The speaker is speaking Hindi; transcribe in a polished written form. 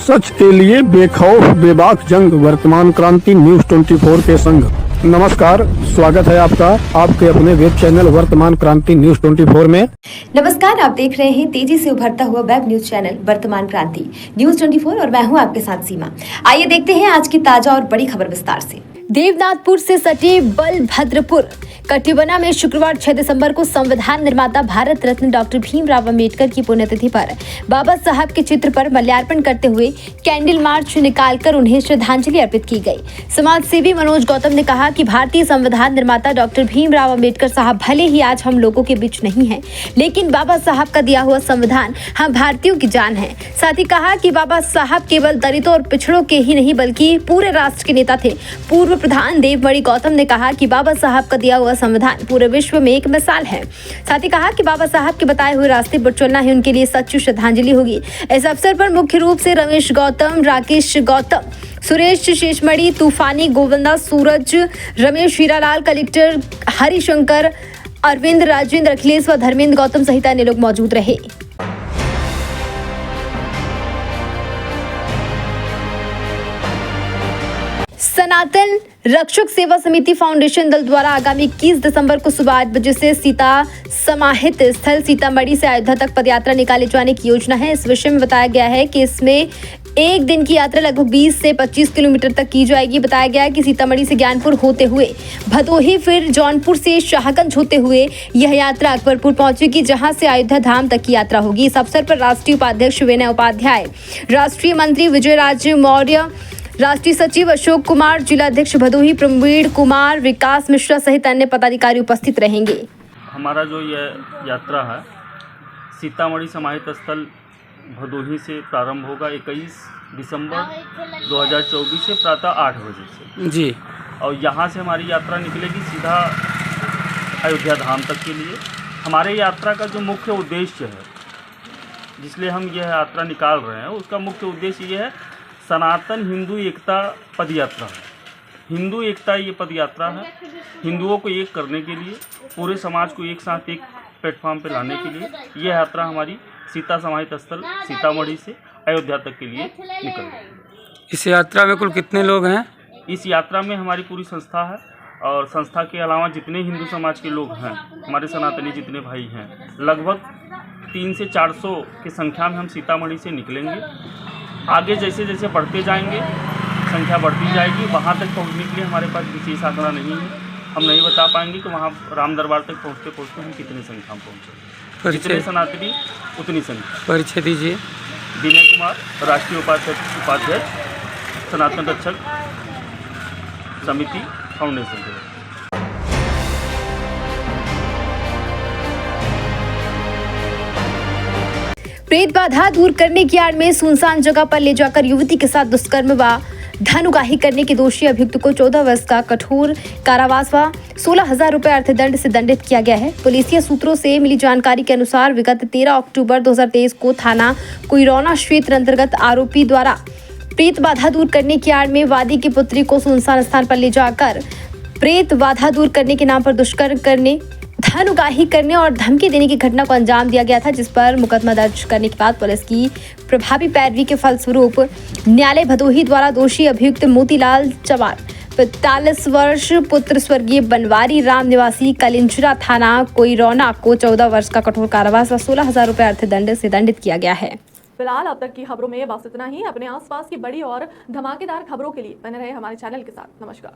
सच के लिए बेखौफ बेबाक जंग, वर्तमान क्रांति न्यूज 24 के संग। नमस्कार, स्वागत है आपका आपके अपने वेब चैनल वर्तमान क्रांति न्यूज 24 में। नमस्कार, आप देख रहे हैं तेजी से उभरता हुआ वेब न्यूज चैनल वर्तमान क्रांति न्यूज 24 और मैं हूं आपके साथ सीमा। आइए देखते हैं आज की ताजा और बड़ी खबर विस्तार से। देवनाथपुर से सटे बलभद्रपुर कटिबना में शुक्रवार 6 दिसंबर को संविधान निर्माता भारत रत्न डॉक्टर भीमराव अम्बेडकर की पुण्यतिथि पर बाबा साहब के चित्र पर माल्यार्पण करते हुए कैंडल मार्च निकालकर उन्हें श्रद्धांजलि अर्पित की गई। समाज सेवी मनोज गौतम ने कहा कि भारतीय संविधान निर्माता डॉक्टर भीमराव अम्बेडकर साहब भले ही आज हम लोगों के बीच नहीं है, लेकिन बाबा साहब का दिया हुआ संविधान हम भारतीयों की जान है। साथ ही कहा कि बाबा साहब केवल दलितों और पिछड़ों के ही नहीं बल्कि पूरे राष्ट्र के नेता थे। पूर्व प्रधान देवमणि गौतम ने कहा कि बाबा साहब का दिया हुआ संविधान पूरे विश्व में एक मिसाल है। साथ ही कहा कि बाबा साहब के बताए हुए रास्ते पर चलना ही उनके लिए सच्ची श्रद्धांजलि होगी। इस अवसर पर मुख्य रूप से रमेश गौतम, राकेश गौतम, सुरेश शेषमणि, तूफानी, गोविंदा, सूरज, रमेश, हीरालाल, कलेक्टर हरिशंकर, अरविंद, राजेंद्र, अखिलेश व धर्मेंद्र गौतम सहित अन्य लोग मौजूद रहे। सनातन रक्षक सेवा समिति फाउंडेशन दल द्वारा आगामी 21 दिसंबर को सुबह 8 बजे से सीता समाहित स्थल सीतामढ़ी से अयोध्या तक पदयात्रा निकाले जाने की योजना है। इस विषय में बताया गया है कि इसमें एक दिन की यात्रा लगभग 20 से 25 किलोमीटर तक की जाएगी। बताया गया है कि सीतामढ़ी से ज्ञानपुर होते हुए भदोही, फिर जौनपुर से शाहगंज होते हुए यह यात्रा अकबरपुर पहुंचेगी, जहां से अयोध्या धाम तक की यात्रा होगी। इस अवसर पर राष्ट्रीय उपाध्यक्ष विनय उपाध्याय, राष्ट्रीय मंत्री विजय राज मौर्य, राष्ट्रीय सचिव अशोक कुमार, जिलाध्यक्ष भदोही प्रवीण कुमार, विकास मिश्रा सहित अन्य पदाधिकारी उपस्थित रहेंगे। हमारा जो यह यात्रा है सीतामढ़ी समाहित स्थल भदोही से प्रारंभ होगा 21 दिसंबर 2024 से प्रातः 8 बजे से जी, और यहाँ से हमारी यात्रा निकलेगी सीधा अयोध्या धाम तक के लिए। हमारे यात्रा का जो मुख्य उद्देश्य है, जिसलिए हम यह यात्रा निकाल रहे हैं, उसका मुख्य उद्देश्य ये है सनातन हिंदू एकता पदयात्रा है। हिंदू एकता ये पदयात्रा है, हिंदुओं को एक करने के लिए, पूरे समाज को एक साथ एक प्लेटफॉर्म पर लाने के लिए यह यात्रा हमारी सीता समाहित स्थल सीतामढ़ी से अयोध्या तक के लिए निकल रही है। इस यात्रा में कुल कितने लोग हैं? इस यात्रा में हमारी पूरी संस्था है और संस्था के अलावा जितने हिंदू समाज के लोग हैं, हमारे सनातनी जितने भाई हैं, लगभग 300 से 400 की संख्या में हम सीतामढ़ी से निकलेंगे। आगे जैसे जैसे बढ़ते जाएंगे संख्या बढ़ती जाएगी। वहाँ तक पहुँचने के लिए हमारे पास विशेष आंकड़ा नहीं है, हम नहीं बता पाएंगे कि वहाँ राम दरबार तक पहुँचते पहुँचते हम कितनी संख्या में पहुँचेंगे। जितने सनातनी उतनी संख्या। परिचय दीजिए। विनय कुमार, राष्ट्रीय उपाध्यक्ष सनातन रक्षक समिति फाउंडेशन। प्रेत बाधा दूर करने की आड़ में सुनसान जगह पर ले जाकर युवती के साथ दुष्कर्म व धन उगाही करने के दोषी अभियुक्त को 14 वर्ष का कठोर कारावास व 16,000 रुपए अर्थदंड से दंडित किया गया है। पुलिसिया सूत्रों से मिली जानकारी के अनुसार विगत 13 अक्टूबर 2023 को थाना कुइरौना क्षेत्र अंतर्गत आरोपी द्वारा प्रेत बाधा दूर करने की आड़ में वादी की पुत्री को सुनसान स्थान पर ले जाकर प्रेत बाधा दूर करने के नाम पर दुष्कर्म करने, धन उगाही करने और धमकी देने की घटना को अंजाम दिया गया था, जिस पर मुकदमा दर्ज करने के बाद पुलिस की प्रभावी पैरवी के फलस्वरूप न्यायालय भदोही द्वारा दोषी अभियुक्त मोतीलाल चवार 45 वर्ष पुत्र स्वर्गीय बनवारी राम निवासी कलिंजरा थाना कोइरौना को 14 वर्ष का कठोर कारावास और 16,000 रुपए अर्थदंड से दंडित किया गया है। फिलहाल अब तक की खबरों में बस इतना ही। अपने आसपास की बड़ी और धमाकेदार खबरों के लिए बने रहे हमारे चैनल के साथ। नमस्कार।